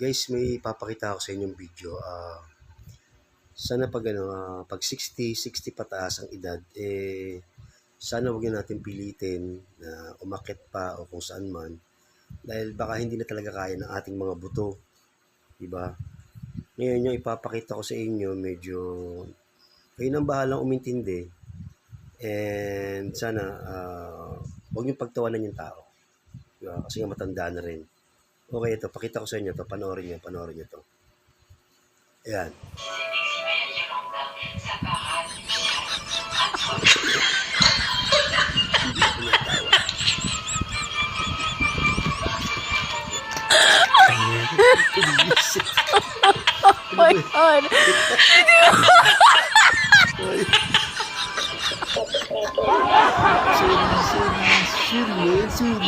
Guys, may papakita ako sa inyong video. Sana pag 60 pataas ang edad, sana huwag natin pilitin na umakyat pa o kung saan man. Dahil baka hindi na talaga kaya ng ating mga buto. Diba? Ngayon yung ipapakita ko sa inyo, medyo kayo nang bahalang umintindi. And sana huwag niyong pagtawanan yung tao. Diba? Kasi nga matanda na rin. Okay, ito. Pakita ko sa inyo ito. Panoorin niyo ito. Ayan. Oh my God. Sorry, man. Sorry.